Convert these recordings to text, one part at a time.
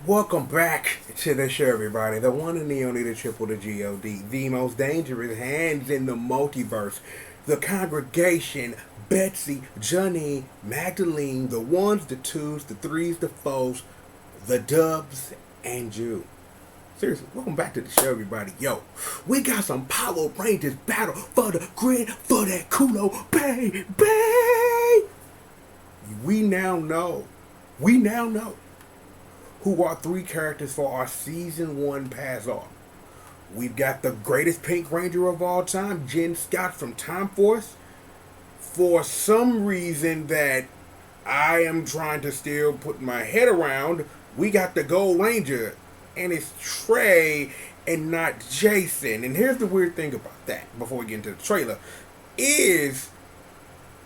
Welcome back to the show, everybody. The one and the only, the triple, the G.O.D. The most dangerous hands in the multiverse. The congregation, Betsy, Johnny, Magdalene, the ones, the twos, the threes, the foes, the dubs, and you. Seriously, welcome back to the show, everybody. Yo, we got some Power Rangers battle for the grid for that Kulo, baby. We now know who are three characters for our season 1 pass off. We've got the greatest Pink Ranger of all time, Jen Scott from Time Force. For some reason that I am trying to still put my head around, we got the Gold Ranger, and it's Trey and not Jason. And here's the weird thing about that, before we get into the trailer, is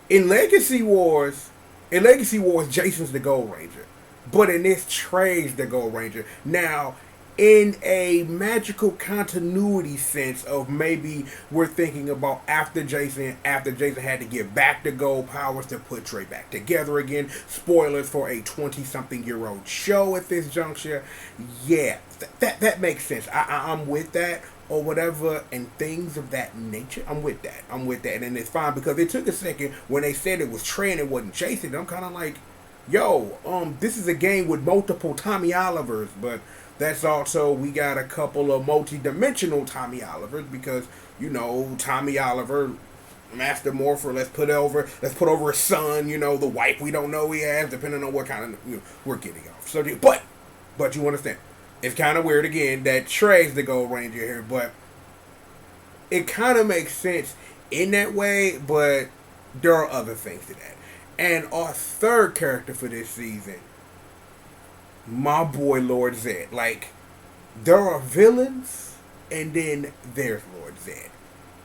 in Legacy Wars, Jason's the Gold Ranger. But in this, Trey's the Gold Ranger. Now, in a magical continuity sense of maybe we're thinking about after Jason had to give back the gold powers to put Trey back together again. Spoilers for a 20-something-year-old show at this juncture. Yeah, that makes sense. I'm with that. Or whatever, and things of that nature. I'm with that. And it's fine, because it took a second when they said it was Trey and it wasn't Jason. I'm kind of like, yo, this is a game with multiple Tommy Olivers, but that's also, we got a couple of multi-dimensional Tommy Olivers, because, you know, Tommy Oliver, Master Morpher, let's put over his son, you know, the wife we don't know he has, depending on what kind of, you know, we're getting off. So, but you understand. It's kind of weird, again, that Trey's the Gold Ranger here, but it kind of makes sense in that way, but there are other things to that. And our third character for this season, my boy Lord Zed. Like, there are villains, and then there's Lord Zed.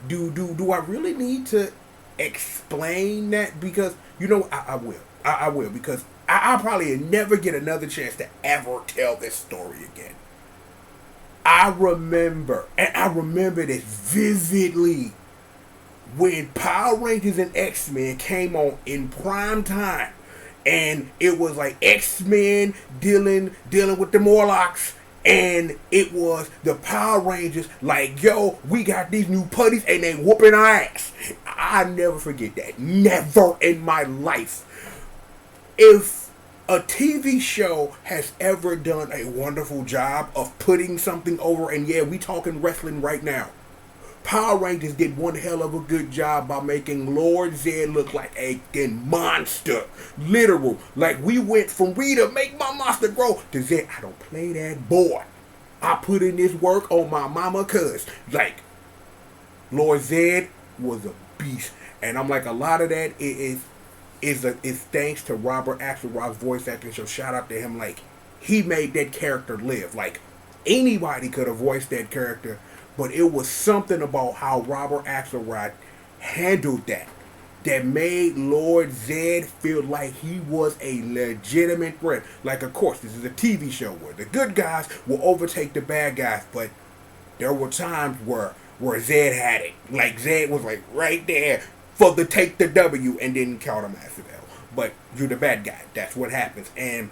Do I really need to explain that? Because, you know, I will. I will, because I'll probably never get another chance to ever tell this story again. I remember this vividly, when Power Rangers and X-Men came on in prime time, and it was like X-Men dealing with the Morlocks, and it was the Power Rangers like, yo, we got these new putties and they whooping our ass. I never forget that. Never in my life. If a TV show has ever done a wonderful job of putting something over, and yeah, we talking wrestling right now, Power Rangers did one hell of a good job by making Lord Zed look like a monster. Literal. Like, we went from Rita, make my monster grow, to Zed, I don't play that boy. I put in this work on my mama, cuz. Like, Lord Zed was a beast. And I'm like, a lot of that is thanks to Robert Axelrod's voice acting. So shout out to him. Like, he made that character live. Like, anybody could have voiced that character, but it was something about how Robert Axelrod handled that made Lord Zed feel like he was a legitimate threat. Like, of course, this is a TV show where the good guys will overtake the bad guys, but there were times where Zed had it. Like, Zed was like right there for the take the W, and then caught a massive L. But you're the bad guy. That's what happens. And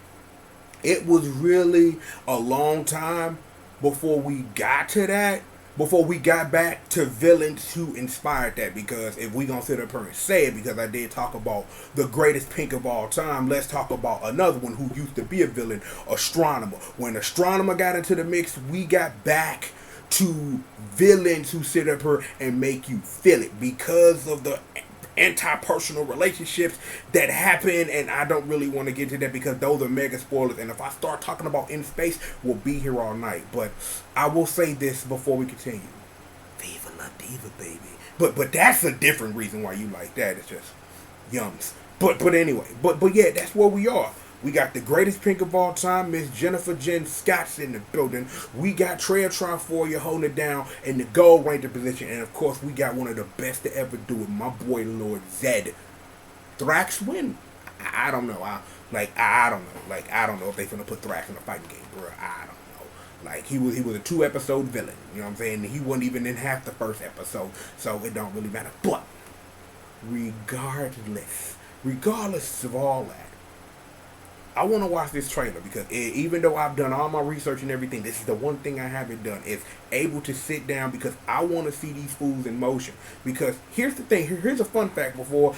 it was really a long time before we got to that. Before we got back to villains who inspired that. Because if we gonna sit up here and say it, because I did talk about the greatest Pink of all time, let's talk about another one who used to be a villain, Astronomer. When Astronomer got into the mix, we got back to villains who sit up here and make you feel it, because of the anti-personal relationships that happen. And I don't really want to get to that, because those are mega spoilers, and if I start talking about In Space, we'll be here all night. But I will say this before we continue: Viva La Diva, baby. But that's a different reason why you like that. It's just yums. But anyway, but yeah, that's where we are. We got the greatest Pink of all time, Miss Jennifer Jen Scott's in the building. We got Trey Triforia holding it down in the Gold Ranger position. And of course, we got one of the best to ever do it, my boy Lord Zed. Thrax win? I don't know. I don't know. Like, I don't know if they finna put Thrax in a fighting game, bro. I don't know. Like, he was a 2-episode villain. You know what I'm saying? He wasn't even in half the first episode, so it don't really matter. But regardless of all that, I want to watch this trailer because even though I've done all my research and everything, this is the one thing I haven't done is able to sit down because I want to see these fools in motion. Because here's the thing, here's a fun fact before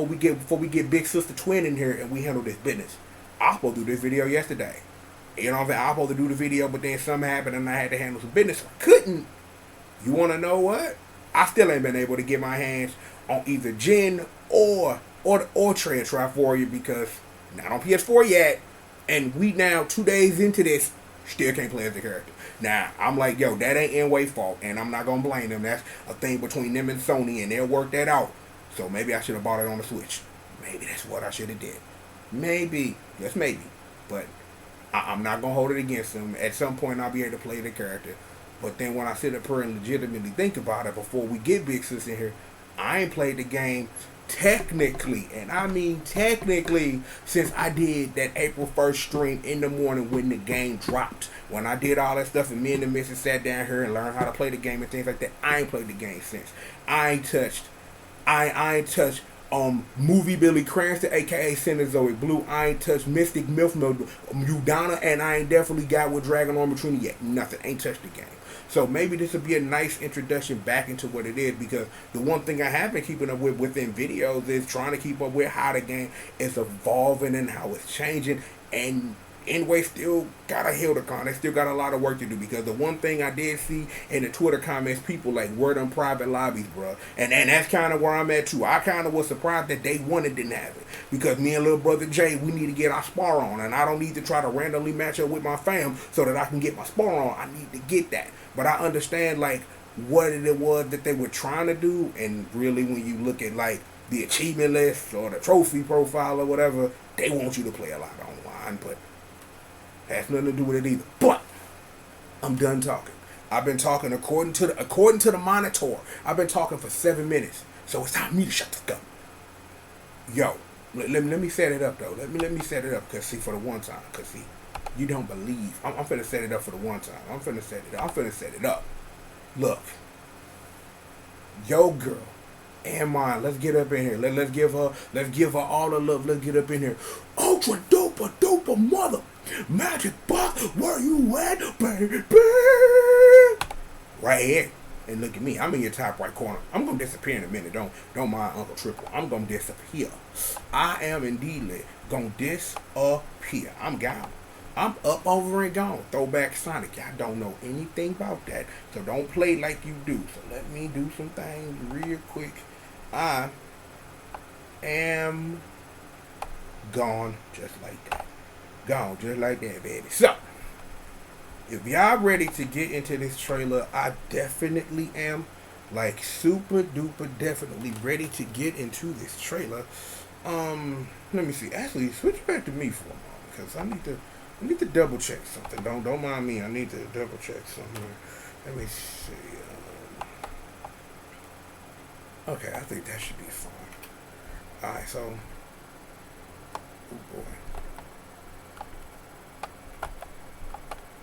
we get Big Sister Twin in here and we handle this business. I was supposed to do this video yesterday. You know what I'm saying? I was supposed to do the video, but then something happened and I had to handle some business. So I couldn't. You want to know what? I still ain't been able to get my hands on either Jin or Trey Triforia because not on PS4 yet, and we now 2 days into this, still can't play as the character. Now, I'm like, yo, that ain't N-Way fault, and I'm not going to blame them. That's a thing between them and Sony, and they'll work that out. So maybe I should have bought it on the Switch. Maybe that's what I should have did. Maybe. Just maybe. But I'm not going to hold it against them. At some point, I'll be able to play the character. But then when I sit up here and legitimately think about it before we get Big Sis in here, I ain't played the game technically, and I mean technically, since I did that April 1st stream in the morning when the game dropped. When I did all that stuff and me and the missus sat down here and learned how to play the game and things like that, I ain't played the game since. I ain't touched Movie Billy Cranston, aka Senator Zoe Blue. I ain't touched Mystic Milf Udana, and I ain't definitely got with Dragon Armor Trini yet. Nothing. Ain't touched the game. So maybe this will be a nice introduction back into what it is, because the one thing I have been keeping up with within videos is trying to keep up with how the game is evolving and how it's changing. And N-Way still got a hill to climb. They still got a lot of work to do, because the one thing I did see in the Twitter comments, people like, where them private lobbies, bro? And that's kind of where I'm at too. I kind of was surprised that Day One didn't have it, because me and little brother Jay, we need to get our spar on, and I don't need to try to randomly match up with my fam so that I can get my spar on. I need to get that. But I understand like what it was that they were trying to do, and really when you look at like the achievement list or the trophy profile or whatever, they want you to play a lot online, but has nothing to do with it either. But I'm done talking. I've been talking according to the monitor. I've been talking for 7 minutes, so it's time for me to shut the fuck up. Yo, let me set it up though. Let me set it up, cause see, for the one time, cause see, you don't believe. I'm finna set it up for the one time. I'm finna set it up. Look, yo girl and mine. Let's get up in here. Let's give her all the love. Let's get up in here. Ultra duper mother magic box. Where you at, baby? Right here. And look at me. I'm in your top right corner. I'm gonna disappear in a minute. Don't mind Uncle Triple. I'm gonna disappear. I am indeed gonna disappear. I'm gone. I'm up, over, and gone. Throwback Sonic. Y'all don't know anything about that, so don't play like you do. So let me do some things real quick. I am gone just like that. Gone just like that, baby. So, if y'all ready to get into this trailer, I definitely am. Like, super duper definitely ready to get into this trailer. Let me see. Actually, switch back to me for a moment, because I need to double check something. Don't mind me. I need to double check something. Let me see. Okay, I think that should be fine. All right, so, oh boy.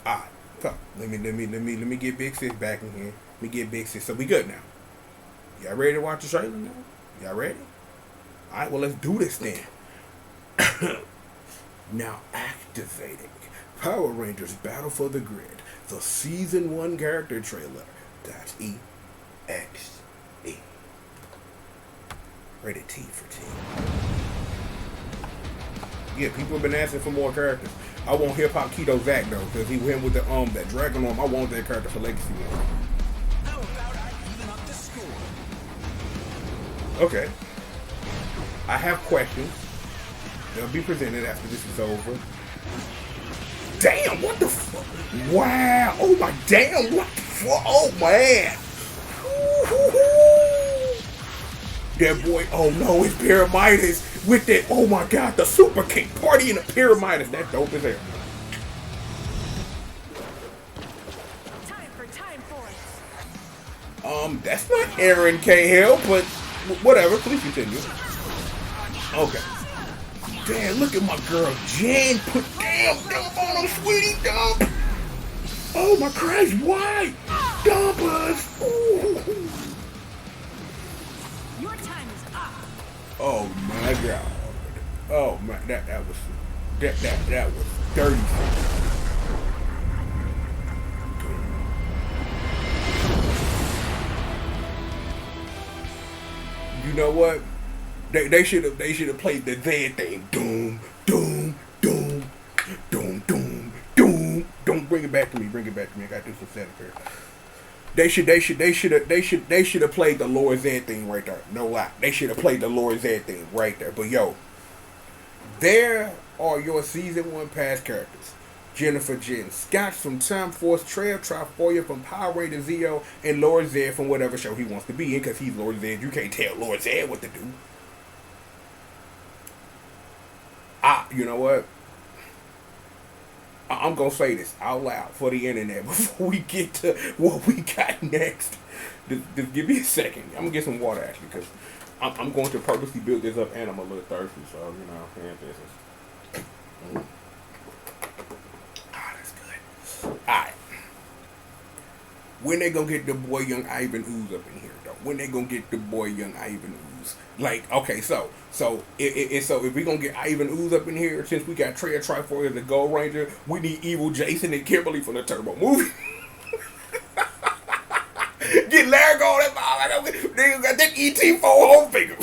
All right, so let me get Big Sis back in here. Let me get Big Sis. So we good now. Y'all ready to watch the trailer now? Y'all ready? All right, well, let's do this then. Now activating Power Rangers Battle for the Grid, the Season 1 character trailer. .exe. Rated T for T. Yeah, people have been asking for more characters. I want Hip Hop Keto Zach though, because he went with the that Dragon Arm. I want that character for Legacy 1. How about I even up the score? Okay. I have questions. They'll be presented after this is over. Damn, what the fuck? Wow. Oh my damn, what the fuck? Oh man. That boy, oh no, it's Pyramidas with that, oh my god, the Super King party in the Pyramidas. That dope as hell. Time for Time Force. That's not Aaron Cahill, but whatever, please continue. Okay. Damn, look at my girl Jen put damn dump on him, sweetie, dump. Oh my Christ, why? Dump us. Ooh. Your time is up. Oh my god. Oh my, that That was 30 seconds. You know what? They should have played the Z thing. Doom, doom, doom, doom, doom, doom. Don't bring it back to me. Bring it back to me. I got this aesthetic here. They should have played the Lord Zed thing right there. No lie. They should have played the Lord Zed thing right there. But yo, there are your season 1 past characters. Jennifer Jen Scott from Time Force, Trail Triforia from Power Rangers Zeo, and Lord Zed from whatever show he wants to be in, because he's Lord Zed. You can't tell Lord Zed what to do. You know what? I'm going to say this out loud for the internet before we get to what we got next. Just give me a second. I'm going to get some water, actually, because I'm going to purposely build this up, and I'm a little thirsty, so, you know, and this is... that's good. Alright. When they gonna get the boy Young Ivan Ooze up in here, though? When they gonna get the boy Young Ivan Ooze? Like, okay, so if we gonna get Ivan Ooze up in here, since we got Trey Triforia as the Gold Ranger, we need Evil Jason and Kimberly from the Turbo movie. Get Larry on that ball. Nigga got that ET4 home figure.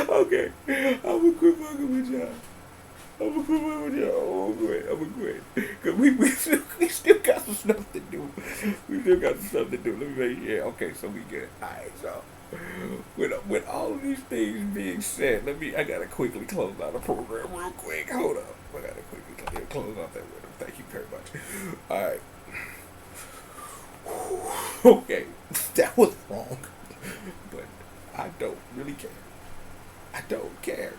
Okay, I'm gonna quit fucking with y'all. I'm gonna quit. Cause we still got some stuff to do. Let me make sure. Okay, so we good. Alright, so with all of these things being said, I gotta quickly close out the program real quick. Hold up. I gotta quickly close out that window. Thank you very much. Alright. Okay. That was wrong. But I don't really care. I don't care.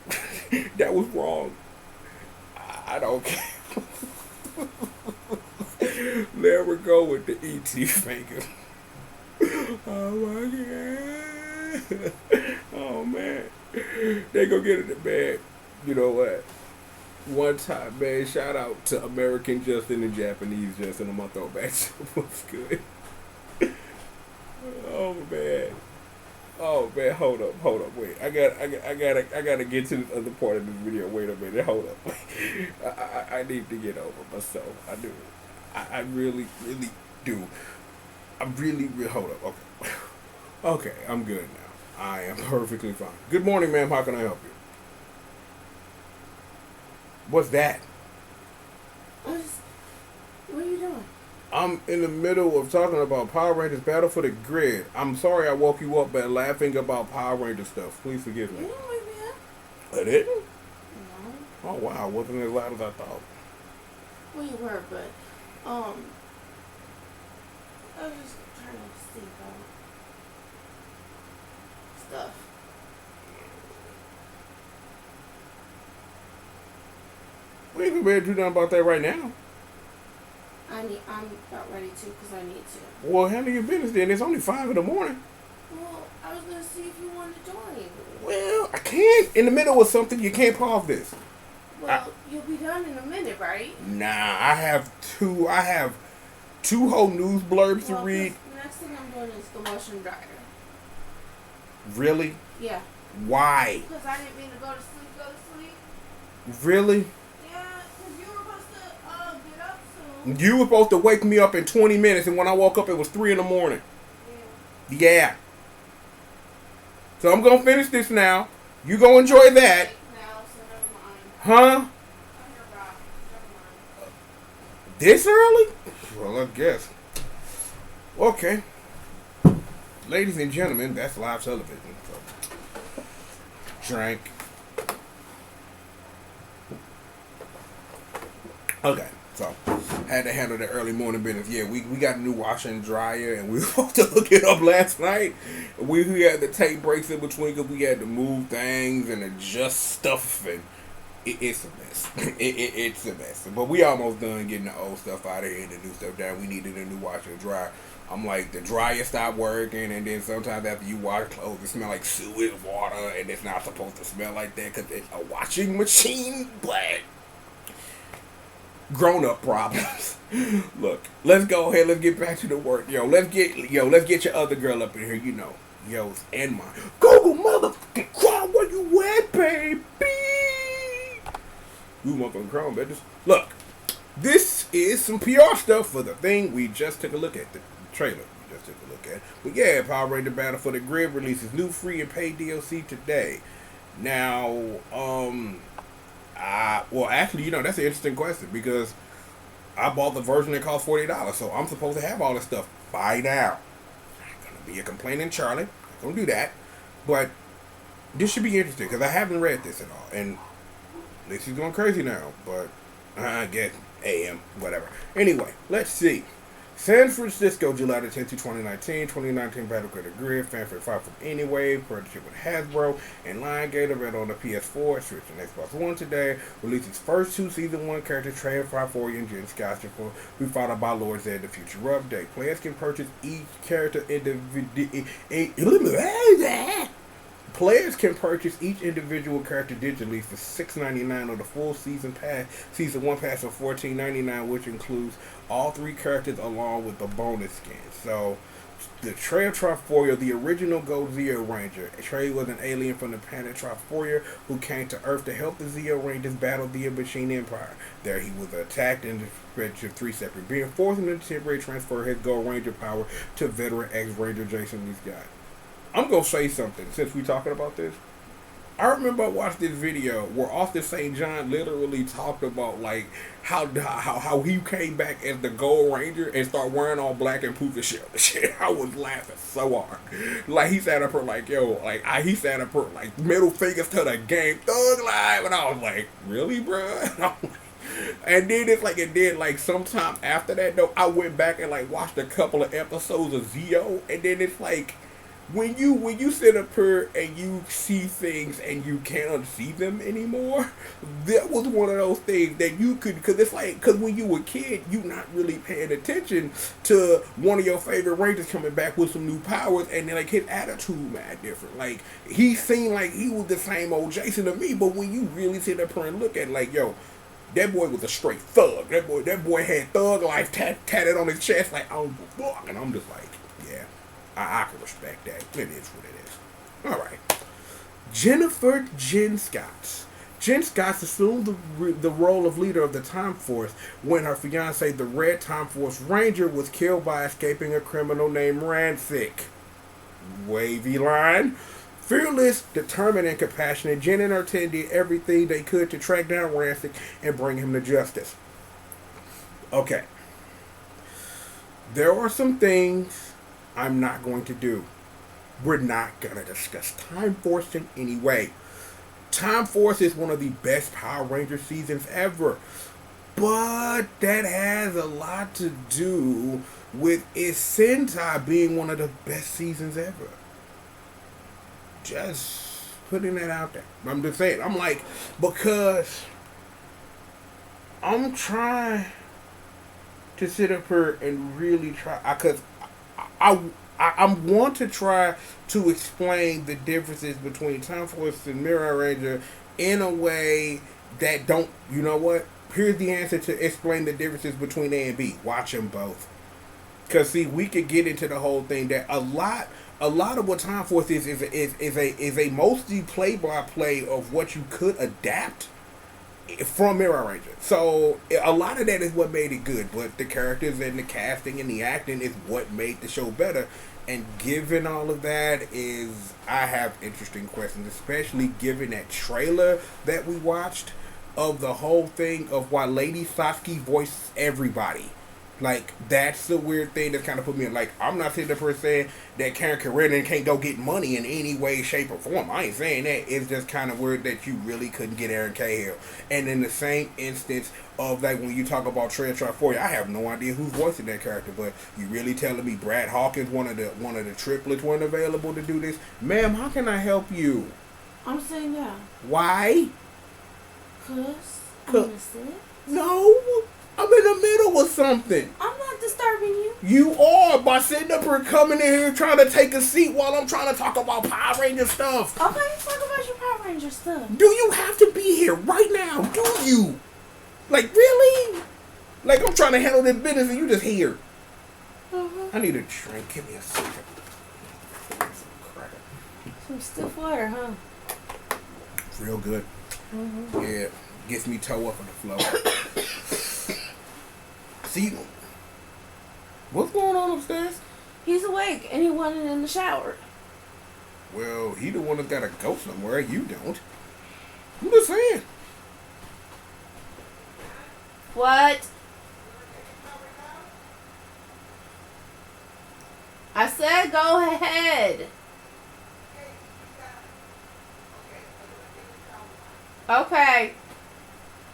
That was wrong. I don't care. There we go with the ET finger. Oh my God. Oh man. They gonna get in the bag. You know what? One time, man, shout out to American Justin and Japanese Justin. I'm gonna throw back to what's good. Oh man, hold up, wait. I gotta get to this other part of this video. Wait a minute, hold up. I need to get over myself. I do. I really do. Hold up. Okay. Okay, I'm good now. I am perfectly fine. Good morning, ma'am. How can I help you? What's that? What are you doing? I'm in the middle of talking about Power Rangers Battle for the Grid. I'm sorry I woke you up by laughing about Power Ranger stuff. Please forgive me. You didn't wake me up. I didn't? No. Oh, wow. Wasn't as loud as I thought. Well, you were, but, I was just trying to see about stuff. We ain't gonna be able to do nothing about that right now. I'm about ready to because I need to. Well, handle your business then. It's only 5 in the morning. Well, I was going to see if you wanted to join. Well, I can't. In the middle of something, you can't pause this. Well, you'll be done in a minute, right? Nah, I have two whole news blurbs to read. The next thing I'm doing is the washer and dryer. Really? Yeah. Why? Because I didn't mean to go to sleep. Really? Yeah, because you were supposed to get up soon. You were supposed to wake me up in 20 minutes, and when I woke up, it was 3 in the morning. Yeah. So I'm going to finish this now. You go enjoy that. Now, so never mind. Huh? This early? Well, I guess. Okay. Ladies and gentlemen, that's live television. So. Drink. Okay, so had to handle the early morning business. Yeah, we got a new washer and dryer, and we were supposed to hook it up last night. We had to take breaks in between because we had to move things and adjust stuff, and it's a mess. It's a mess. But we almost done getting the old stuff out of here and the new stuff down. We needed a new washer and dryer. I'm like, the dryer stopped working, and then sometimes after you wash clothes, it smell like sewage water, and it's not supposed to smell like that because it's a washing machine. But grown-up problems. Look, let's go ahead. Let's get back to the work. Let's get your other girl up in here. yours and mine. Google motherfucking Chrome, where you at, baby? You motherfucking Chrome, bitches. Look, this is some PR stuff for the thing we just took a look at, the trailer we just took a look at. But yeah, Power Ranger Battle for the Grid releases new free and paid DLC today. Now, well, actually, you know, that's an interesting question because I bought the version that cost $40, so I'm supposed to have all this stuff by now. Not gonna be a complaining Charlie. Not gonna do that. But this should be interesting because I haven't read this at all, and this is going crazy now. But I guess AM, whatever. Anyway, let's see. San Francisco, July the 10th, 2019. 2019 Battle for the Grid, fan favorite fight from Anyway, partnership with Hasbro and Lionsgate, available on the PS4, Switch, and Xbox One today. Released its first two Season 1 characters, Trey Fryforia and Jen Scott, be followed by Lord Zed, the future update. Players can purchase each character Players can purchase each individual character digitally for $6.99 on the full season one pass of $14.99, which includes all three characters along with the bonus skin. So, the Trey Triforia, the original G.O.D. Zeo Ranger. Trey was an alien from the planet Triforia who came to Earth to help the Zeo Rangers battle the Machine Empire. There he was attacked and spread to three separate beings, forcing him to temporarily transfer his G.O.D. Ranger power to veteran ex-Ranger Jason Lee Scott. I'm going to say something since we're talking about this. I remember I watched this video where Austin St. John literally talked about like how he came back as the Gold Ranger and started wearing all black and poof and shit. I was laughing so hard. Like he sat up here like, yo, like he sat up here like middle fingers to the game, Thug Life, and I was like, really, bruh? And then it's like, and then like sometime after that though, I went back and like watched a couple of episodes of Zeo, and then it's like, when you sit up here and you see things and you can't unsee them anymore, that was one of those things that you could, because it's like, because when you were a kid, you not really paying attention to one of your favorite Rangers coming back with some new powers, and then like his attitude mad different. Like he seemed like he was the same old Jason to me, but when you really sit up here and look at it, like, yo, that boy was a straight thug. That boy had Thug Life tatted on his chest, like, oh fuck, and I'm just like, yeah. I can respect that. It is what it is. All right. Jennifer Jen Scott. Jen Scott assumed the role of leader of the Time Force when her fiancé, the Red Time Force Ranger, was killed by escaping a criminal named Rancic. Wavy line. Fearless, determined, and compassionate, Jen and her team did everything they could to track down Rancic and bring him to justice. Okay. There are some things I'm not going to do. We're not going to discuss Time Force in any way. Time Force is one of the best Power Ranger seasons ever. But that has a lot to do with its Sentai being one of the best seasons ever. Just putting that out there. I'm just saying. I'm like, because I'm trying to sit up here and really try, because I want to try to explain the differences between Time Force and Mirror Ranger in a way that don't, you know what? Here's the answer to explain the differences between A and B. Watch them both. Because, see, we could get into the whole thing that a lot of what Time Force is a mostly play-by-play of what you could adapt from Mirror Ranger. So a lot of that is what made it good, but the characters and the casting and the acting is what made the show better. And given all of that, I have interesting questions, especially given that trailer that we watched of the whole thing of why Lady Sasuke voiced everybody. Like, that's the weird thing that kind of put me in. Like, I'm not sitting there for saying that Karen Carradine can't go get money in any way, shape, or form. I ain't saying that. It's just kind of weird that you really couldn't get Aaron Cahill. And in the same instance of, like, when you talk about Trey Triforia, I have no idea who's voicing that character, but you really telling me Brad Hawkins, one of the triplets, weren't available to do this? Ma'am, how can I help you? I'm saying yeah. Why? Cause I'm gonna sit. No. I'm in the middle of something. I'm not disturbing you. You are by sitting up here coming in here trying to take a seat while I'm trying to talk about Power Ranger stuff. Okay, talk about your Power Ranger stuff. Do you have to be here right now? Do you? Like, really? Like, I'm trying to handle this business and you just here. I need a drink. Give me a second. Some Some stiff water, huh? It's real good. Mm-hmm. Yeah, gets me toe up on the floor. See, what's going on upstairs? He's awake and he wanted in the shower. Well, he the one that's got to go somewhere. You don't. I'm just saying. What? I said go ahead. Okay.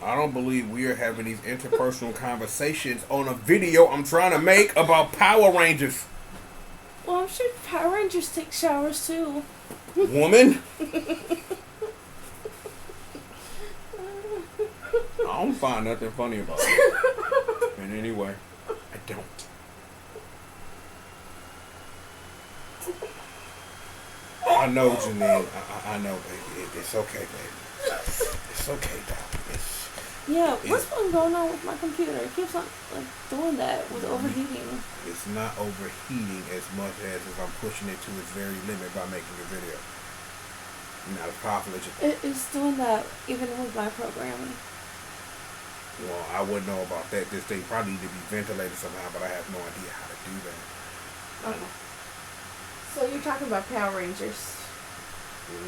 I don't believe we are having these interpersonal conversations on a video I'm trying to make about Power Rangers. Well, I'm sure Power Rangers take showers too. Woman. I don't find nothing funny about it. And anyway, I don't. I know, Janine. I know, baby. It's okay, baby. It's okay, darling. Yeah, what's been going on with my computer? It keeps on like doing that with overheating. It's not overheating as much as if I'm pushing it to its very limit by making a video. Not as powerful as you. It's doing that even with my programming. Well, I wouldn't know about that. This thing probably need to be ventilated somehow, but I have no idea how to do that. Okay. So you're talking about Power Rangers.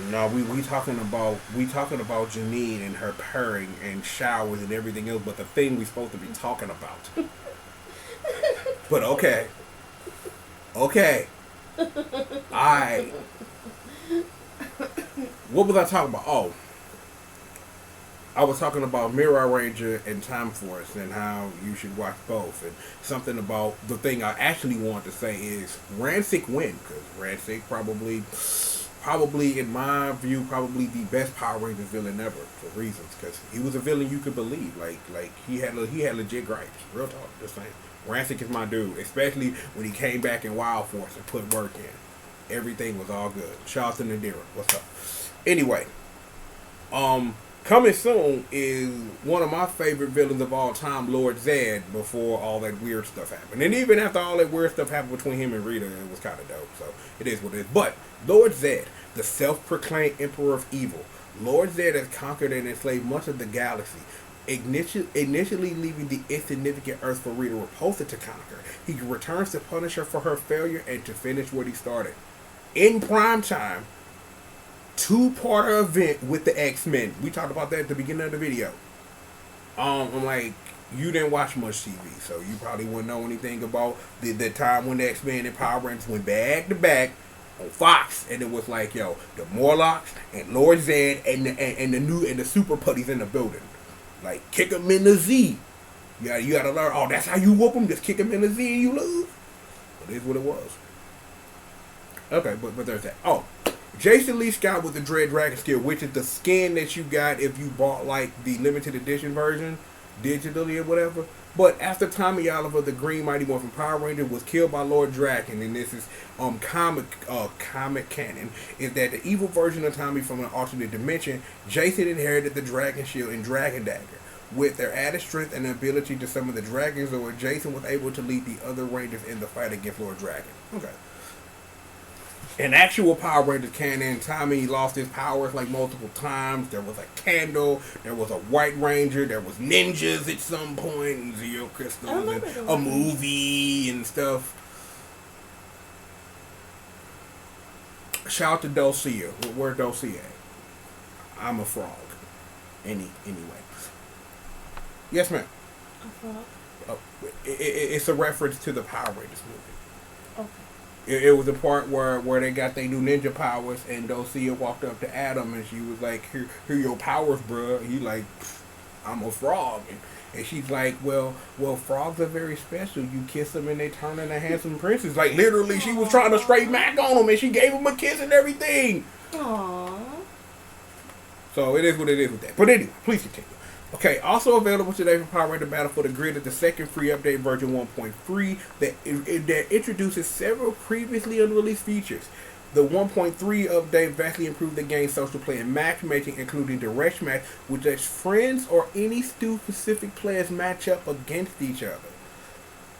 No, we talking about Janine and her purring and showers and everything else, but the thing we supposed to be talking about. But okay. What was I talking about? Oh, I was talking about Mirror Ranger and Time Force and how you should watch both, and something about the thing I actually want to say is Rancic win, because Rancic probably in my view probably the best Power Rangers villain ever for reasons, because he was a villain you could believe, like he had legit gripes, real talk, just saying. Rancic is my dude, especially when he came back in Wild Force and put work in. Everything was all good. Charlton and Dira, what's up? Anyway, coming soon is one of my favorite villains of all time, Lord Zed, before all that weird stuff happened. And even after all that weird stuff happened between him and Rita, it was kind of dope. So it is what it is. But Lord Zed, the self-proclaimed Emperor of Evil, Lord Zed has conquered and enslaved much of the galaxy, initially leaving the insignificant Earth for Rita Repulsa to conquer. He returns to punish her for her failure and to finish what he started. In prime time, two-parter event with the X-Men. We talked about that at the beginning of the video. I'm like, you didn't watch much TV, so you probably wouldn't know anything about the time when the X-Men and Power Rangers went back to back on Fox, and it was like, yo, the Morlocks and Lord Zed and the Super Putties in the building. Like, kick them in the Z. You gotta learn. Oh, that's how you whoop them. Just kick them in the Z and you lose. But it is what it was. Okay, but there's that. Oh, Jason Lee Scott with the Dread Dragon skill, which is the skin that you got if you bought like the limited edition version digitally or whatever. But after Tommy Oliver, the Green Mighty Morphin Power Ranger, was killed by Lord Draken, and this is comic canon, is that the evil version of Tommy from an alternate dimension, Jason inherited the Dragon Shield and Dragon Dagger. With their added strength and ability to summon the dragons, or Jason was able to lead the other Rangers in the fight against Lord Draken. Okay. In actual Power Rangers canon, Tommy lost his powers like multiple times. There was a candle, there was a White Ranger, there was ninjas at some point, and Zeo Crystals, and a movie and stuff. Shout out to Dulcia. Where Dulcia at? I'm a frog. Anyway. Yes, ma'am. A frog? Oh, it's a reference to the Power Rangers movie. Okay. It was the part where they got their new ninja powers, and Dulcia walked up to Adam, and she was like, here your powers, bruh. He like, I'm a frog. And she's like, well, frogs are very special. You kiss them and they turn into handsome princes. Like, literally, she was trying to straight Mac on him, and she gave him a kiss and everything. Aww. So it is what it is with that. But anyway, please continue. Okay, also available today for Power Ranger Battle for the Grid is the second free update, version 1.3, that introduces several previously unreleased features. The 1.3 update vastly improved the game's social play and matchmaking, including direct match, which lets friends or any specific players match up against each other.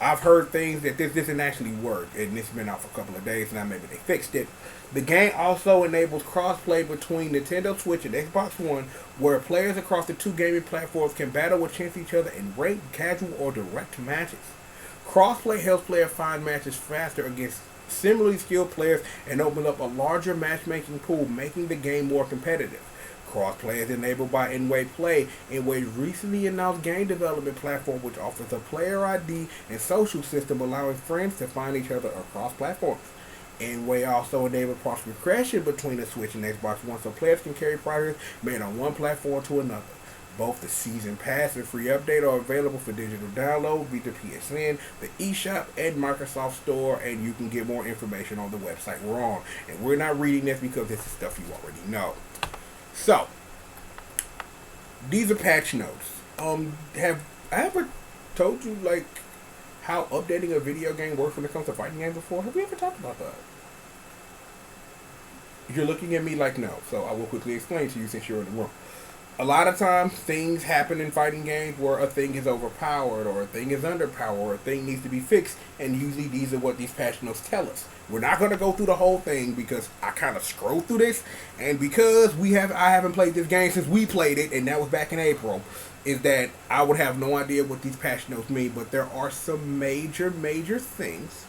I've heard things that this doesn't actually work, and it's been out for a couple of days now. Maybe they fixed it. The game also enables crossplay between Nintendo Switch and Xbox One, where players across the two gaming platforms can battle against each other in ranked, casual, or direct matches. Crossplay helps players find matches faster against similarly skilled players and open up a larger matchmaking pool, making the game more competitive. Crossplay is enabled by Play, Enway's recently announced game development platform, which offers a player ID and social system allowing friends to find each other across platforms. Enway also enabled cross-progression between the Switch and Xbox One, so players can carry projects made on one platform to another. Both the Season Pass and free update are available for digital download via the PSN, the eShop, and Microsoft Store, and you can get more information on the website we're on. And we're not reading this because this is stuff you already know. So, these are patch notes. Have I ever told you, like, how updating a video game works when it comes to fighting games before? Have we ever talked about that? You're looking at me like no, so I will quickly explain to you since you're in the room. A lot of times, things happen in fighting games where a thing is overpowered, or a thing is underpowered, or a thing needs to be fixed, and usually these are what these patch notes tell us. We're not going to go through the whole thing because I kind of scrolled through this, and because I haven't played this game since we played it, and that was back in April, is that I would have no idea what these patch notes mean, but there are some major things,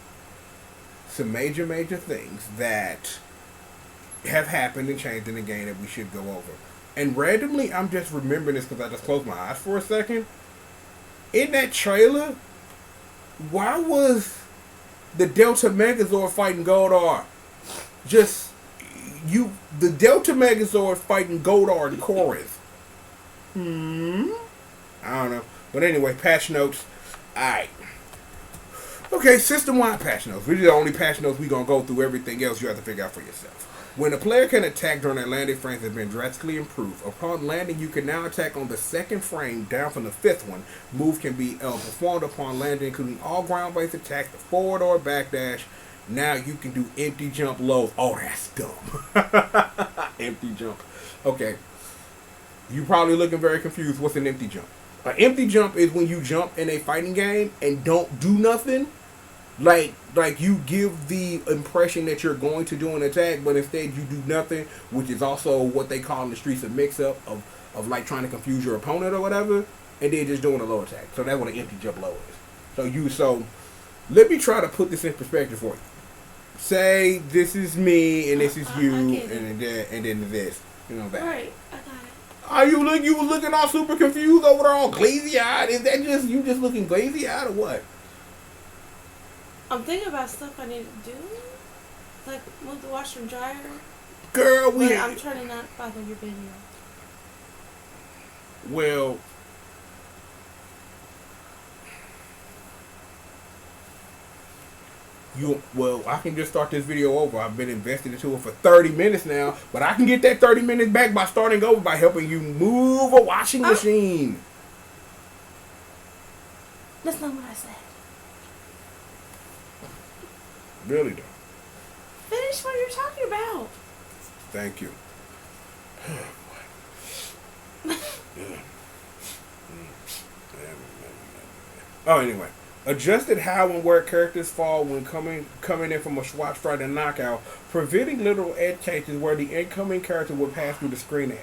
that have happened and changed in the game that we should go over. And randomly, I'm just remembering this because I just closed my eyes for a second. In that trailer, why was the Delta Megazord fighting Goldar? The Delta Megazord fighting Goldar in chorus. I don't know. But anyway, patch notes. Alright. Okay, system-wide patch notes. These are the only patch notes we're going to go through. Everything else you have to figure out for yourself. When a player can attack during a landing, frames have been drastically improved. Upon landing, you can now attack on the second frame down from the fifth one. Move can be performed upon landing, including all ground-based attacks, the forward or backdash. Now you can do empty jump lows. Oh, that's dumb. Empty jump. Okay. You're probably looking very confused. What's an empty jump? An empty jump is when you jump in a fighting game and don't do nothing. Like you give the impression that you're going to do an attack, but instead you do nothing, which is also what they call in the streets a mix-up of like trying to confuse your opponent or whatever, and then just doing a low attack. So that's what an empty jump low is. So let me try to put this in perspective for you. Say this is me and this is you and then this. You know that. Right, I got it. Are you looking all super confused over there, all glazy eyed? Is that just you just looking glazy eyed or what? I'm thinking about stuff I need to do, like move the washer and dryer. Girl, I'm trying to not bother your video. Well, I can just start this video over. I've been invested into it for 30 minutes now, but I can get that 30 minutes back by starting over by helping you move a washing machine. That's not what I said. Really though. Finish what you're talking about. Thank you. Oh, anyway. Adjusted how and where characters fall when coming in from a SWAT strike and knockout, preventing literal edge cases where the incoming character will pass through the screen edge.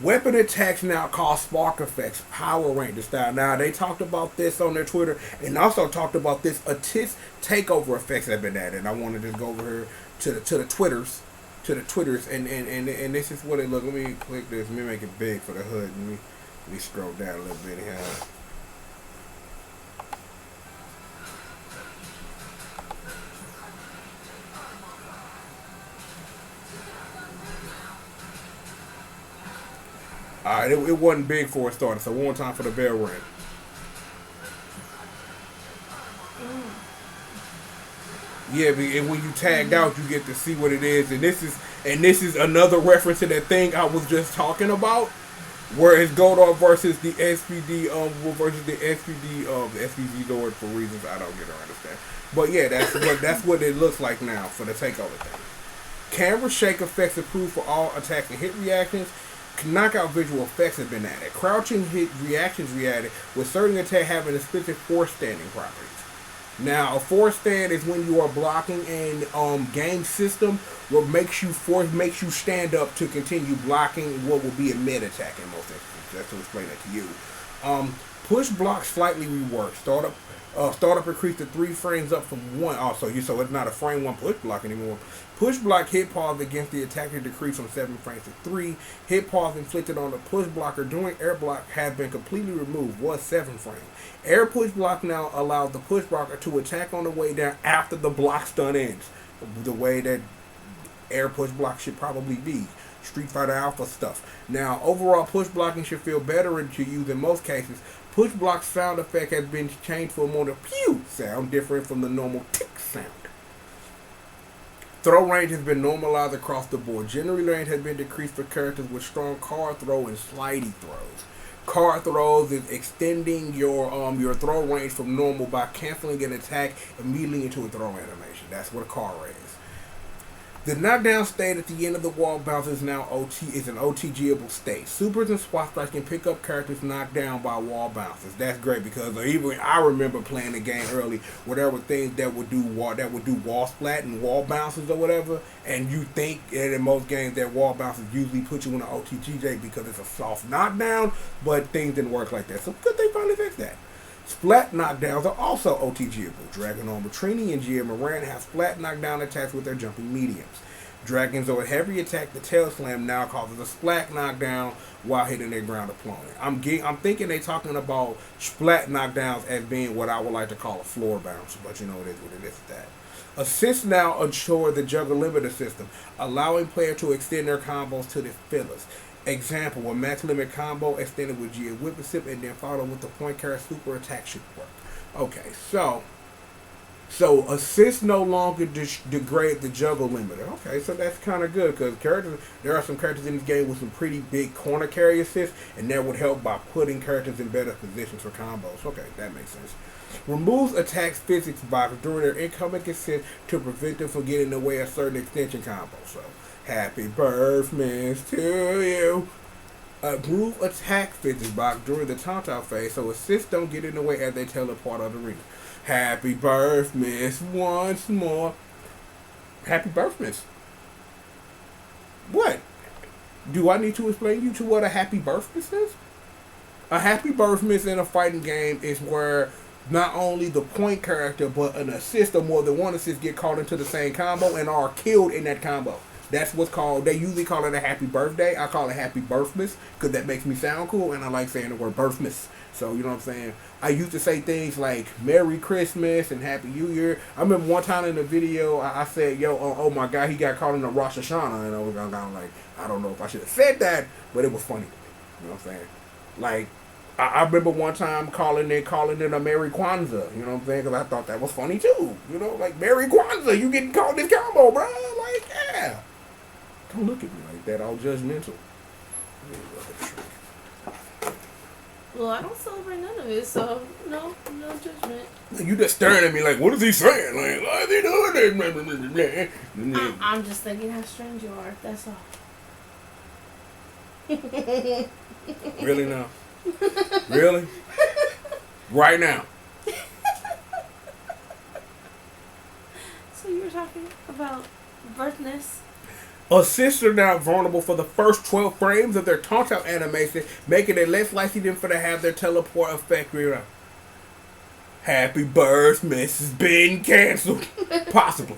Weapon attacks now cause spark effects, Power Ranger style. Now, they talked about this on their Twitter and also talked about this Atis takeover effects that have been added. I want to just go over here to the Twitters, and this is what it looks. Let me click this. Let me make it big for the hood. Let me scroll down a little bit here. Alright, it wasn't big before it started, so one time for the bell ring. Yeah, and when you tagged out, you get to see what it is, and this is another reference to that thing I was just talking about, where it's Goldar versus the SPD the SPD Zord for reasons I don't get or understand. But yeah, that's what it looks like now for the takeover thing. Camera shake effects approved for all attacks and hit reactions. Knockout visual effects have been added. Crouching hit reactions re-added, with certain attack having a specific force standing properties. Now, a force stand is when you are blocking in game system, what makes you stand up to continue blocking what will be a mid attack in most instances. Just to explain that to you. Push block slightly reworked. Startup increased to 3 frames up from 1. Also, so it's not a frame 1 push block anymore. Push block hit pause against the attacker decreased from 7 frames to 3. Hit pause inflicted on the push blocker during air block has been completely removed. Was 7 frames. Air push block now allows the push blocker to attack on the way down after the block stun ends. The way that air push block should probably be. Street Fighter Alpha stuff. Now, overall push blocking should feel better to use in most cases. Push block sound effect has been changed for a more pew sound, different from the normal tick sound. Throw range has been normalized across the board. Generally, range has been decreased for characters with strong card throw and slidey throws. Card throws is extending your throw range from normal by canceling an attack immediately into a throw animation. That's what a card is. The knockdown state at the end of the wall bounce is now an OTGable state. Supers and swap strikes can pick up characters knocked down by wall bounces. That's great because even I remember playing the game early where there were things that would do wall splat and wall bounces or whatever, and you think that in most games that wall bounces usually put you in an OTGJ because it's a soft knockdown, but things didn't work like that. So good they finally fixed that. Splat knockdowns are also OTGable. Dragon Armor Trini and Gia Moran have splat knockdown attacks with their jumping mediums. Dragons or heavy attack, the tail slam now causes a splat knockdown while hitting their ground opponent. I'm thinking they talking about splat knockdowns as being what I would like to call a floor bounce, but you know it is what it is. That assists now ensure the juggle limiter system, allowing players to extend their combos to the fillers. Example, a max limit combo extended with Gia Whippersip and then followed with the point carry super attack should work. Okay, so assists no longer degrade the juggle limiter. Okay, so that's kind of good because there are some characters in this game with some pretty big corner carry assists, and that would help by putting characters in better positions for combos. Okay, that makes sense. Removes attacks physics box during their incoming assist to prevent them from getting in the way of certain extension combos. So, happy birthday to you. Move attack physics box during the taunt out phase so assists don't get in the way as they teleport out of the arena. Happy birthday once more. Happy birthday. What? Do I need to explain you to what a happy birthday is? A happy birthday in a fighting game is where not only the point character but an assist or more than one assist get caught into the same combo and are killed in that combo. That's what's called, they usually call it a happy birthday. I call it happy birthmas because that makes me sound cool and I like saying the word birthmas. So, you know what I'm saying? I used to say things like Merry Christmas and Happy New Year. I remember one time in the video, I said, oh my God, he got caught in the Rosh Hashanah. And I was kind of like, I don't know if I should have said that, but it was funny to me. You know what I'm saying? Like, I remember one time calling it a Merry Kwanzaa. You know what I'm saying? Because I thought that was funny too. You know, like, Merry Kwanzaa, you getting caught in this combo, bro. Like, yeah. Don't look at me like that, all judgmental. Well, I don't celebrate none of it, so no judgment. You just staring at me like, what is he saying? Like, why is he doing this? I'm just thinking how strange you are, that's all. Really now? Really? Right now? So you were talking about birthness? Assists are now vulnerable for the first 12 frames of their taunt out animation, making it less likely for them to have their teleport effect. Happy birthday has been cancelled. Possibly.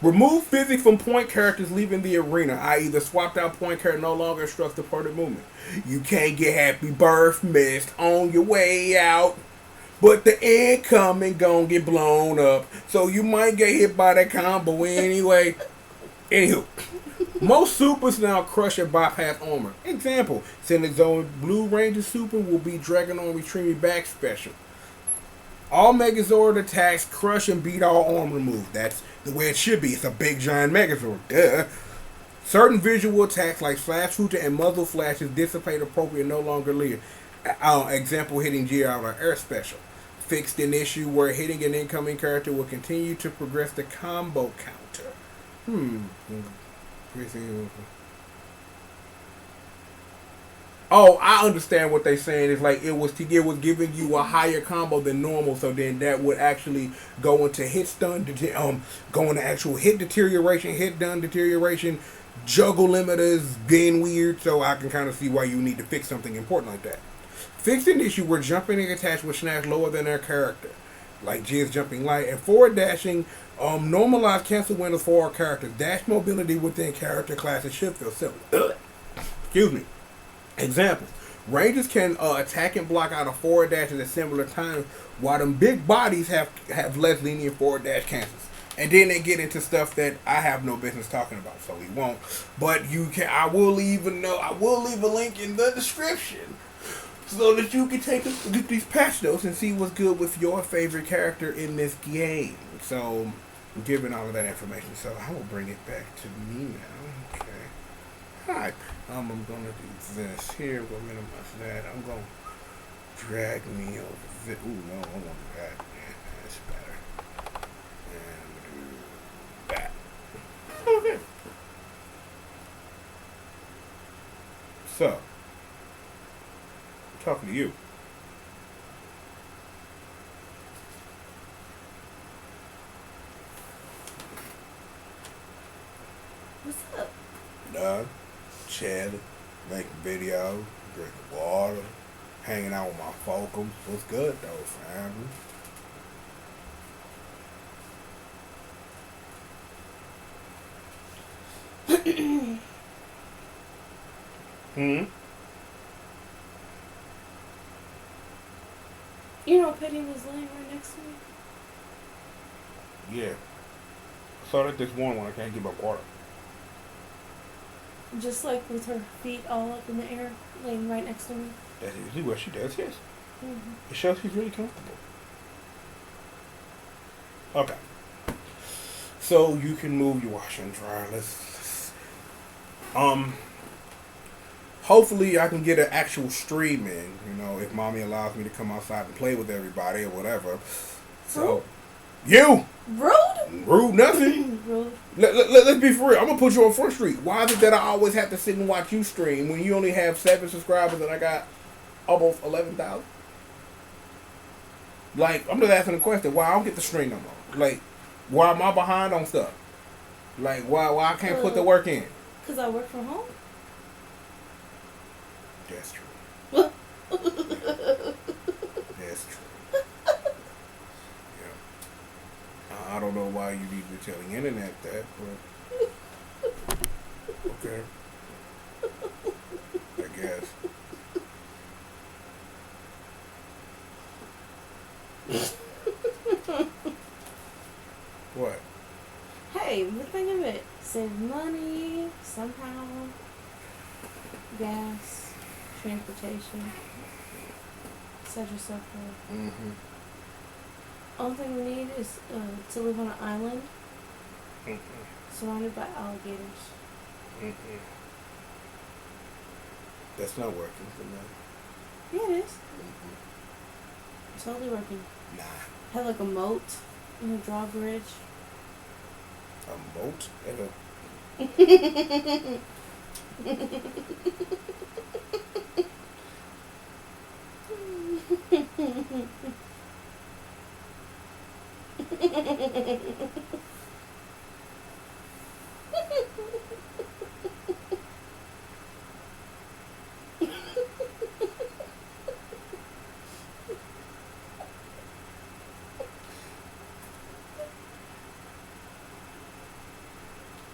Remove physics from point characters leaving the arena, i.e. the swapped out point character no longer instructs the departed movement. You can't get happy birthday on your way out, but the incoming gon' get blown up, so you might get hit by that combo anyway. Anywho, most supers now crush and bypass armor. Example, Senate Zone Blue Ranger Super will be Dragon Army Trini back special. All Megazord attacks crush and beat all armor moves. That's the way it should be. It's a big giant Megazord. Duh. Certain visual attacks like Flash Shooter and Muzzle Flashes dissipate appropriate no longer live. Example, hitting G out of Air Special. Fixed an issue where hitting an incoming character will continue to progress the combo counter. Oh, I understand what they're saying. It's like it was giving you a higher combo than normal, so then that would actually go into hit stun, go into actual hit deterioration, hit done deterioration, juggle limiters being weird. So I can kind of see why you need to fix something important like that. Fix an issue where jumping and attached with snaps lower than their character, like Jizz jumping light and forward dashing. Normalize cancel windows for our characters. Dash mobility within character classes should feel simple. Excuse me. Examples. Rangers can attack and block out of forward dashes at similar times, while them big bodies have less lenient forward dash cancels. And then they get into stuff that I have no business talking about, so we won't. But you can. I will leave a link in the description so that you can take a look at these patch notes and see what's good with your favorite character in this game. So, I'm giving all of that information. So I will bring it back to me now. Okay. Hi. I'm gonna do this here. I'm gonna minimize that. I'm gonna drag me over this. Ooh, no, I want to do that. Yeah, that's better. And I'm gonna do that. Okay. So, I'm talking to you. What's up? None. Chilling, making videos, drinking water, hanging out with my folks. What's good though, family? You know, Petty was laying right next to me. Yeah. I saw that this morning when I can't get my water. Just like with her feet all up in the air, laying right next to me. That's usually what she does, yes. Mm-hmm. It shows she's really comfortable. Okay. So you can move your washer and dryer. Hopefully I can get an actual stream in, if mommy allows me to come outside and play with everybody or whatever. So, you! Rude nothing. Rude. Let's be for real. I'm going to put you on Front Street. Why is it that I always have to sit and watch you stream when you only have 7 subscribers and I got almost 11,000? Like, I'm just asking a question. Why I don't get the stream no more? Like, why am I behind on stuff? Like, why I can't put the work in? Because I work from home. That's true. That's true. Yeah. I don't know why you need to tell the internet that, but okay. I guess. What? Hey, the thing of it, save money somehow. Gas, transportation, set yourself up. Mm-hmm. Only thing we need is to live on an island surrounded by alligators. Mm-hmm. That's not working for me. Yeah, it is. Mm-hmm. Totally working. Nah. Have like a moat and a drawbridge. A moat?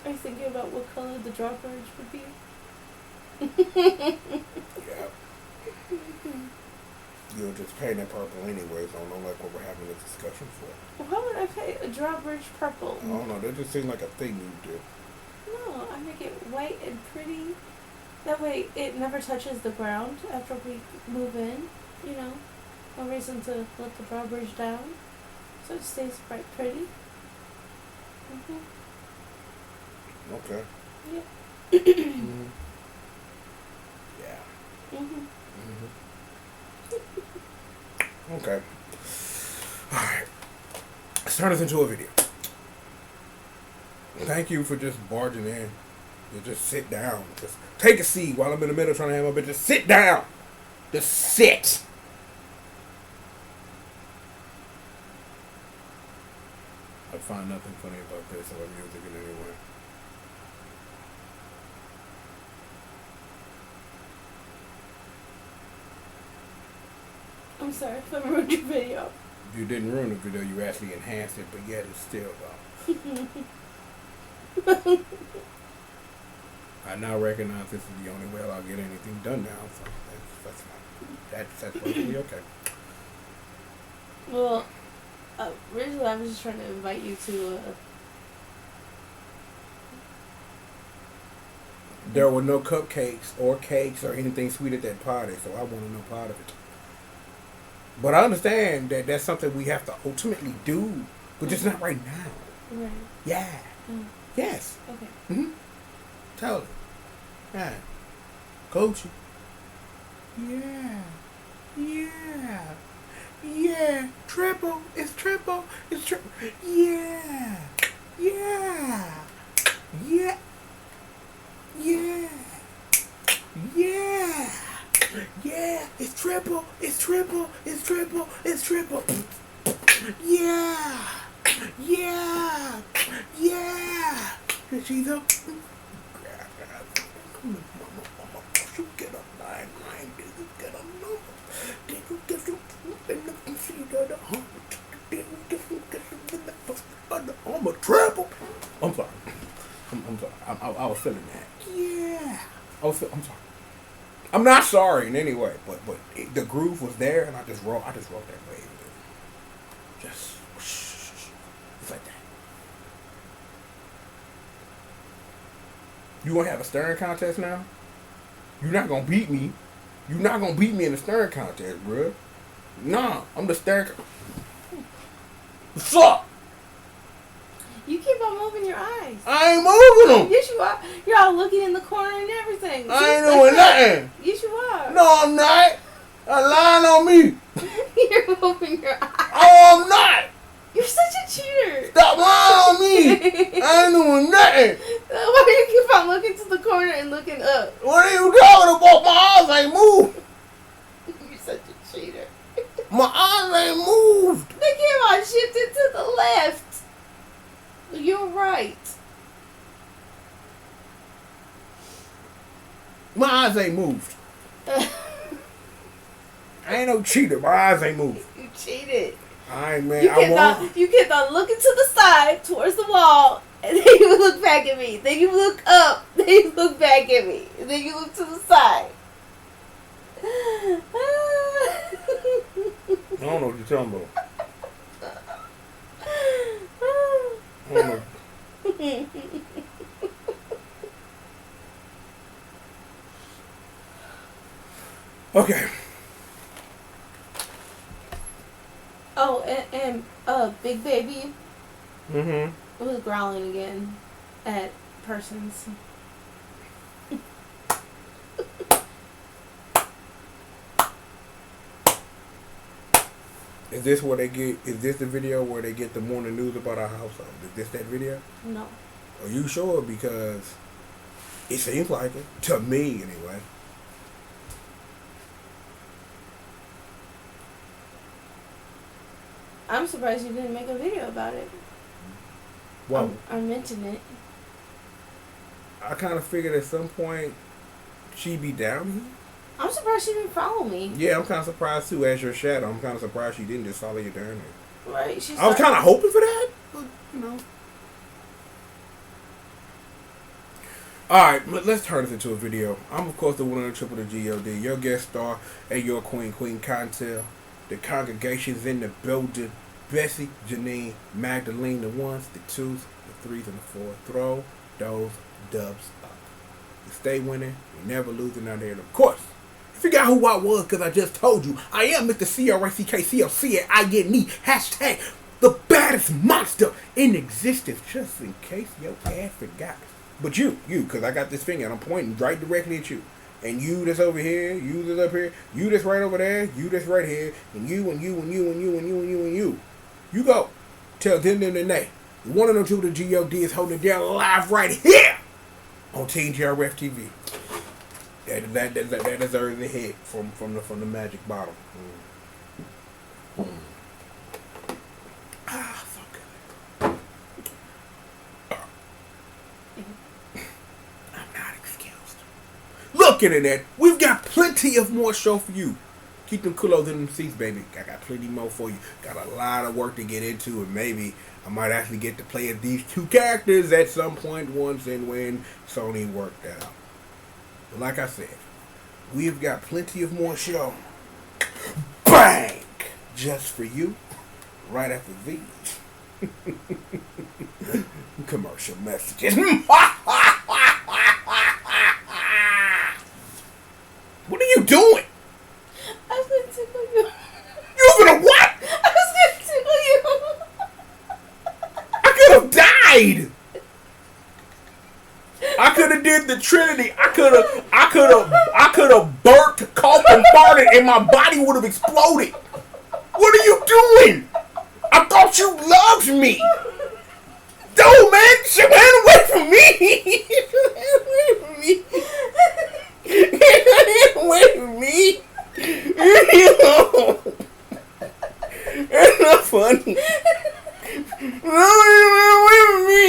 Are you thinking about what color the drawbridge would be? Yeah. You'll just paint it purple anyways. I don't know like what we're having a discussion for. Why would I paint a drawbridge purple? I don't know. That just seems like a thing you do. No, I make it white and pretty. That way it never touches the ground after we move in. No reason to let the drawbridge down. So it stays bright pretty. Okay. Yeah. Mm-hmm. Yeah. Okay. Alright. Let's turn this into a video. Thank you for just barging in You just sit down. Just take a seat while I'm in the middle trying to have my bitch. Just sit down. Just sit. I find nothing funny about this or music in any way. I'm sorry if I ruined your video. You didn't ruin the video. You actually enhanced it, but yet it's still I now recognize this is the only way I'll get anything done now. So that's fine. That's perfectly okay. Well, originally I was just trying to invite you to. There were no cupcakes or cakes or anything sweet at that party, so I wanted no part of it. But I understand that that's something we have to ultimately do, but just not right now. Right. Yeah. Mm. Yes. Okay. Mm-hmm. Totally. Yeah. Coach. Yeah. Yeah. Yeah. Triple. It's triple. It's triple. Yeah. Yeah. Yeah. Yeah. Yeah. Yeah. It's triple. It's triple. It's triple. It's triple. Yeah. Yeah. Yeah. And she's up. You get a line, did you get a number? Did you get some see the I'm a triple. I'm sorry. I'm sorry. I was feeling that. Yeah. I'm sorry. I'm not sorry in any way, but the groove was there, and I just wrote that wave. Just it's like that. You gonna have a staring contest now? You're not gonna beat me. You're not gonna beat me in the staring contest, bruh. Nah, I'm the staring. What's up? You keep on moving your eyes. I ain't moving them. Yes, you are. You're all looking in the corner and everything. I ain't doing nothing. Yes, you are. No, I'm not. Lying on me. You're moving your eyes. Oh, I'm not. You're such a cheater. Stop lying on me. I ain't doing nothing. Why do you keep on looking to the corner and looking up? What are you talking about? My eyes ain't moved. You're such a cheater. My eyes ain't moved. They came on shifted to the left. You're right. My eyes ain't moved. I ain't no cheater. My eyes ain't moved. You cheated. Alright, man. You kept on looking to the side towards the wall, and then you look back at me. Then you look up. Then you look back at me. And then you look to the side. I don't know what you're talking about. I don't know. Okay. Oh, and Big Baby Mm-hmm. was growling again at persons. Is this where they get? Is this the video where they get the morning news about our household? Is this that video? No. Are you sure? Because it seems like it to me, anyway. I'm surprised you didn't make a video about it. Well, I mentioned it. I kind of figured at some point she'd be down here. I'm surprised she didn't follow me. Yeah, I'm kind of surprised too. As your shadow, I'm kind of surprised she didn't just follow you down there. Right? I was kind of hoping for that, but you know. Alright, let's turn this into a video. I'm, of course, the one and the triple, the G.O.D. Your guest star and your queen, Contel. The congregation's in the building. Bessie, Janine, Magdalene, the ones, the twos, the threes, and the fours. Throw those dubs up. You stay winning. You never losing out there. And of course, you forgot who I was because I just told you. I am Mr. CRACKCLC and I get me. Hashtag the baddest monster in existence. Just in case your ass forgot. But you, because I got this finger and I'm pointing right directly at you. And you that's over here, you that's up here, you that's right over there, you that's right here, and you and you and you and you and you and you and you. You go. Tell them and they. The one of them two, the G.O.D. is holding it down live right here. on Team GRF TV. That deserves a hit from the magic bottle. Ah, so good. I'm not excused. Look, Internet, we've got plenty of more show for you. Keep them culos in them seats, baby. I got plenty more for you. Got a lot of work to get into, and maybe I might actually get to play as these two characters at some point once and when Sony worked that out. But like I said, we've got plenty of more show. Bang! Just for you, right after these commercial messages. What are you doing? I was gonna tickle you. You gonna what? I was gonna tickle you. I could have died. I could have did the Trinity. I could have burnt, coughed, and farted, and my body would have exploded. What are you doing? I thought you loved me. No, man, she ran away from me. Ran away from me. It's not funny. No, you ran away from me.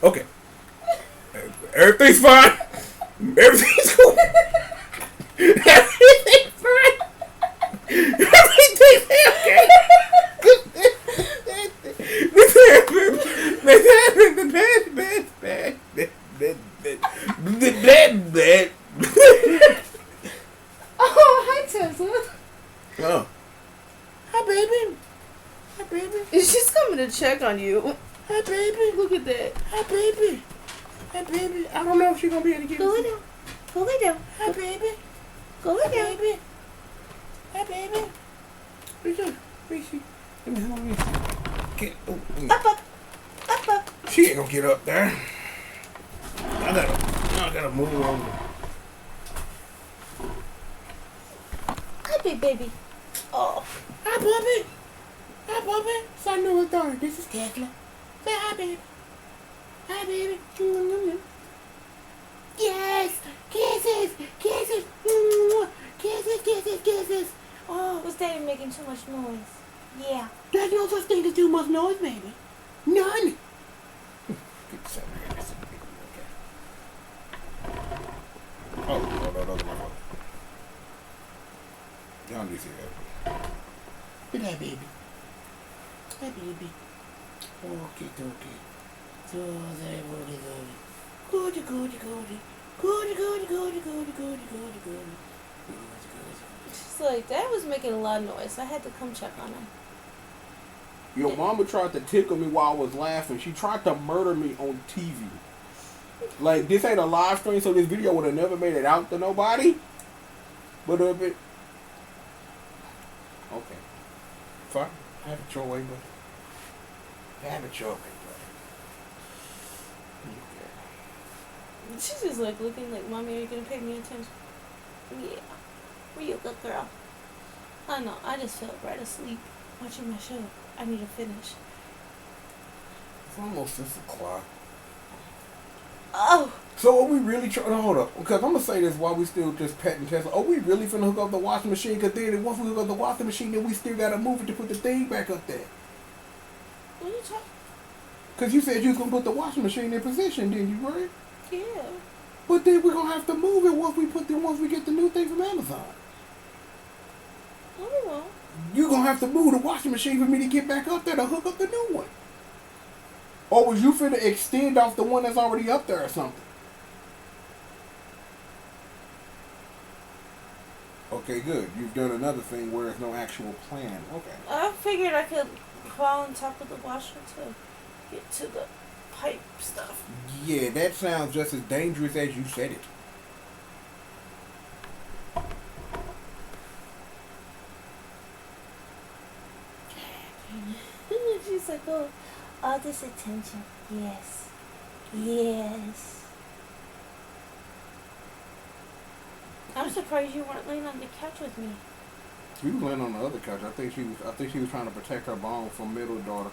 Okay. Everything's fine. Everything's cool. Everything's fine. Everything's okay. Oh, hi, Tessa. Oh. Hi, baby. Hi, baby. She's coming to check on you. Hi, baby. Look at that. Hi, baby. Hi, baby. I don't know if she's gonna be able to get Go lay down. Go lay down. Hi, baby. Go lay down. Baby. Hi, baby. Where's she? Where's she? Let me get. Oh, Up, up. Up, up. she ain't gonna get up there. I gotta move over. Hi, big baby. Oh. Hi, puppy. Hi, puppy. Son of a daughter. This is Tesla. Say hi, baby. Hi, baby. Yes. Kisses. Kisses. Kisses, kisses, kisses. Oh, Was Daddy making too much noise? Yeah. there's no such thing as too much noise, baby. None. Get this over here. This is big. Okay. Oh, no, my fault. Y'all need to see that. Good night, baby. Hi, baby. Okay, okay. So, there, goody, goody. Goody, goody, goody. Goody, goody, goody, goody, goody, goody. She's like, Dad was making a lot of noise. I had to come check on him. Your mama tried to tickle me while I was laughing. She tried to murder me on TV. Like, this ain't a live stream, so this video would have never made it out to nobody. But if it... Okay. Fine. Have it your way, buddy. Have it your way, buddy. She's just like looking like, Mommy, are you gonna pay me attention? Yeah. Were you a good girl? I know, I just fell right asleep watching my show. I need to finish. It's almost 6 o'clock. Oh! So are we really trying to hold up? Because I'm going to say this while we still just petting Tesla. Are we really finna hook up the washing machine? Because then once we hook up the washing machine, then we still got to move it to put the thing back up there. What are you talking? Because you said you was going to put the washing machine in position, didn't you, right? Yeah. But then we're going to have to move it once we get the new thing from Amazon. I don't know. You're going to have to move the washing machine for me to get back up there to hook up the new one. Or was you finna extend off the one that's already up there or something? Okay, good. You've done another thing where there's no actual plan. Okay. I figured I could crawl on top of the washer to get to the pipe stuff. Yeah, that sounds just as dangerous as you said it. She's like, oh, all this attention. Yes. Yes. I'm surprised you weren't laying on the couch with me. She was laying on the other couch. I think she was trying to protect her bone from middle daughter.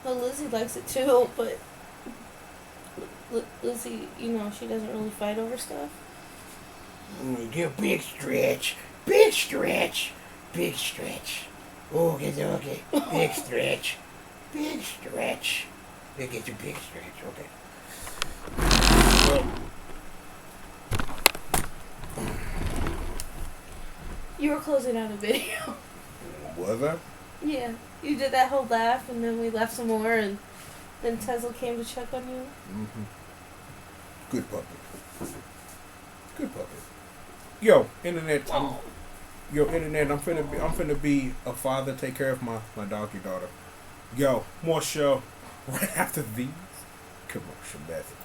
Well, Lizzie likes it too, but Lizzie, she doesn't really fight over stuff. Give big stretch. Big stretch. Big stretch. Okay, okay. Big stretch. Big stretch. They get you big stretch, okay. Well, You were closing out a video. Was I? Yeah, you did that whole laugh, and then we laughed some more, and then Tesla came to check on you. Mm-hmm. Good puppy. Good puppy. Yo, internet. I'm finna be a father. Take care of my doggy daughter. Yo, more show right after these commercial messages.